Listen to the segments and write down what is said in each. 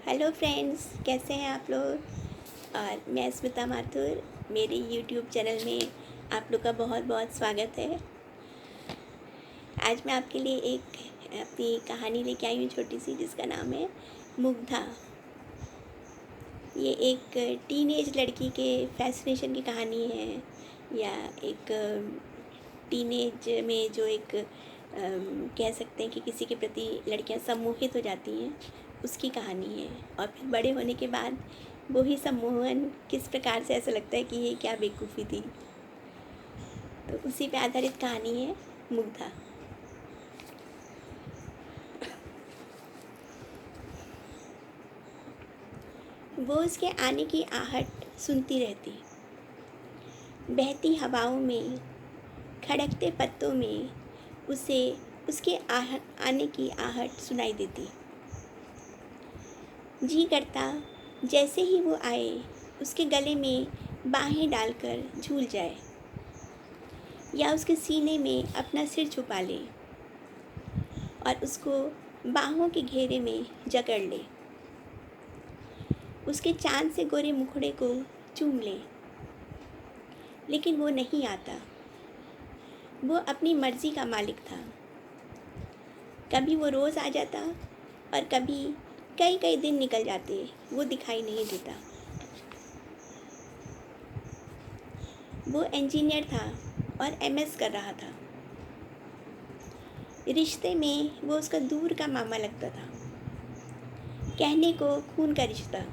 Hello friends, कैसे हैं आप लोग। और मैं स्मिता माथुर, मेरे यूट्यूब चैनल में आप लोग का बहुत बहुत स्वागत है। आज मैं आपके लिए एक अपनी कहानी लेके आई हूँ छोटी सी, जिसका नाम है मुग्धा। ये एक टीनेज लड़की के फैसिनेशन की कहानी है, या एक टीनेज में जो एक कह सकते हैं कि किसी के प्रति लड़कियां सम्मोहित हो जाती हैं, उसकी कहानी है। और फिर बड़े होने के बाद वो ही सम्मोहन किस प्रकार से ऐसा लगता है कि ये क्या बेवकूफ़ी थी। तो उसी पे आधारित कहानी है मुग्धा। वो उसके आने की आहट सुनती रहती, बहती हवाओं में, खड़कते पत्तों में उसे उसके आने की आहट सुनाई देती। जी करता जैसे ही वो आए उसके गले में बाहें डालकर झूल जाए, या उसके सीने में अपना सिर छुपा ले और उसको बाहों के घेरे में जकड़ ले, उसके चांद से गोरे मुखड़े को चूम ले। लेकिन वो नहीं आता। वो अपनी मर्जी का मालिक था। कभी वो रोज़ आ जाता और कभी कई कई दिन निकल जाते, वो दिखाई नहीं देता। वो इंजीनियर था और एमएस कर रहा था। रिश्ते में वो उसका दूर का मामा लगता था, कहने को खून का रिश्ता।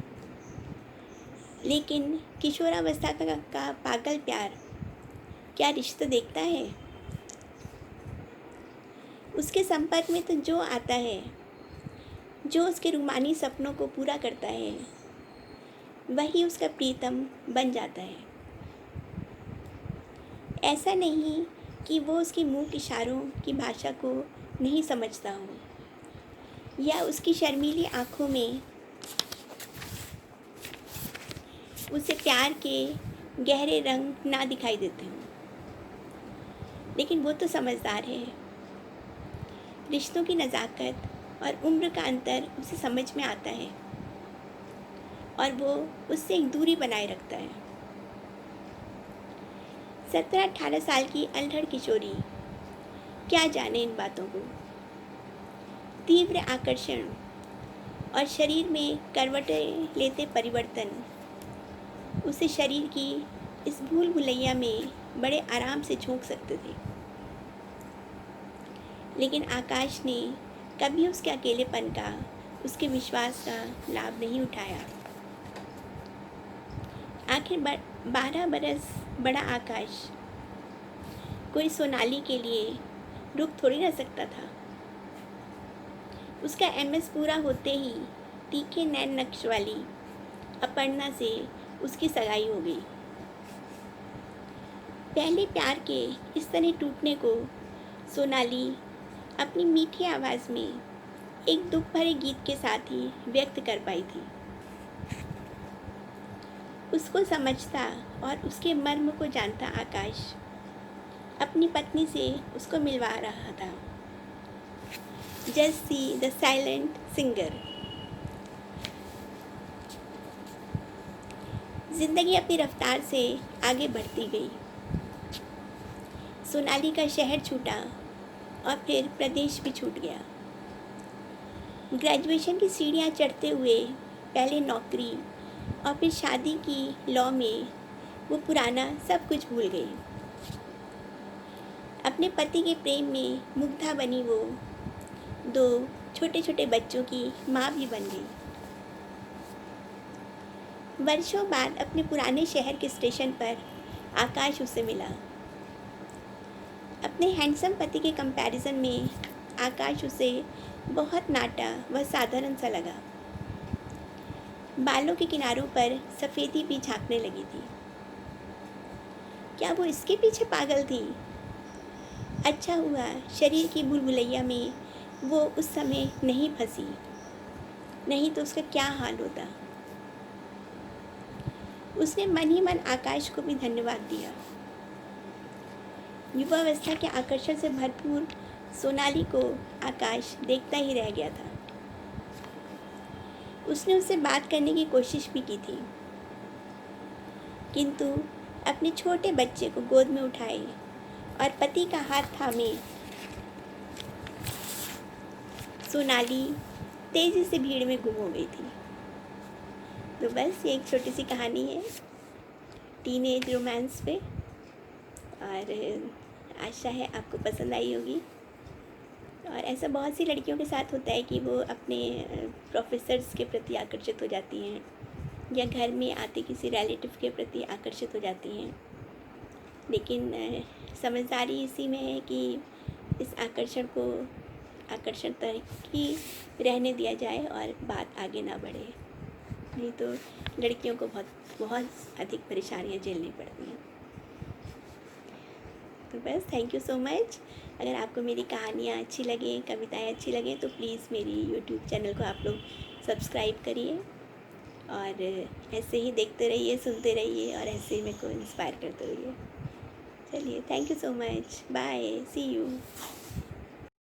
लेकिन किशोरावस्था का पागल प्यार क्या रिश्ता देखता है? उसके संपर्क में तो जो आता है, जो उसके रूमानी सपनों को पूरा करता है, वही उसका प्रीतम बन जाता है। ऐसा नहीं कि वो उसके मुंह के इशारों की भाषा को नहीं समझता हो, या उसकी शर्मीली आँखों में उसे प्यार के गहरे रंग ना दिखाई देते हों। लेकिन वो तो समझदार है। रिश्तों की नज़ाकत और उम्र का अंतर उसे समझ में आता है, और वो उससे एक दूरी बनाए रखता है। 17-18 साल की अल्हड़ किशोरी क्या जाने इन बातों को। तीव्र आकर्षण और शरीर में करवटें लेते परिवर्तन उसे शरीर की इस भूल भुलैया में बड़े आराम से झोंक सकते थे। लेकिन आकाश ने कभी उसके अकेलेपन का, उसके विश्वास का लाभ नहीं उठाया। आखिर 12 बरस बड़ा आकाश कोई सोनाली के लिए रुक थोड़ी रह सकता था। उसका एमएस पूरा होते ही तीखे नैन नक्श वाली अपर्णा से उसकी सगाई हो गई। पहले प्यार के इस तरह टूटने को सोनाली अपनी मीठी आवाज़ में एक दुख भरे गीत के साथ ही व्यक्त कर पाई थी। उसको समझता और उसके मर्म को जानता आकाश अपनी पत्नी से उसको मिलवा रहा था। Just see the silent singer. जिंदगी अपनी रफ्तार से आगे बढ़ती गई। सोनाली का शहर छूटा और फिर प्रदेश भी छूट गया। ग्रेजुएशन की सीढ़ियाँ चढ़ते हुए पहले नौकरी और फिर शादी की लौ में वो पुराना सब कुछ भूल गई। अपने पति के प्रेम में मुग्धा बनी वो 2 छोटे छोटे बच्चों की माँ भी बन गई। वर्षों बाद अपने पुराने शहर के स्टेशन पर आकाश उसे मिला। अपने हैंडसम पति के कंपैरिजन में आकाश उसे बहुत नाटा व साधारण सा लगा। बालों के किनारों पर सफ़ेदी भी झांकने लगी थी। क्या वो इसके पीछे पागल थी? अच्छा हुआ शरीर की भूलभुलैया में वो उस समय नहीं फंसी, नहीं तो उसका क्या हाल होता। उसने मन ही मन आकाश को भी धन्यवाद दिया। युवावस्था के आकर्षण से भरपूर सोनाली को आकाश देखता ही रह गया था। उसने उससे बात करने की कोशिश भी की थी, किंतु अपने छोटे बच्चे को गोद में उठाए और पति का हाथ थामे सोनाली तेज़ी से भीड़ में गुम हो गई थी। तो बस ये एक छोटी सी कहानी है टीनेज रोमांस पे, और आशा है आपको पसंद आई होगी। और ऐसा बहुत सी लड़कियों के साथ होता है कि वो अपने प्रोफेसर्स के प्रति आकर्षित हो जाती हैं, या घर में आते किसी रिलेटिव के प्रति आकर्षित हो जाती हैं। लेकिन समझदारी इसी में है कि इस आकर्षण तक ही रहने दिया जाए और बात आगे ना बढ़े, नहीं तो लड़कियों को बहुत अधिक परेशानियां झेलनी पड़ती हैं। तो बस थैंक यू सो मच। अगर आपको मेरी कहानियाँ अच्छी लगें, कविताएं अच्छी लगें, तो प्लीज़ मेरी यूट्यूब चैनल को आप लोग सब्सक्राइब करिए और ऐसे ही देखते रहिए, सुनते रहिए और ऐसे ही मेरे को इंस्पायर करते रहिए। चलिए, thank you so much, bye, see you.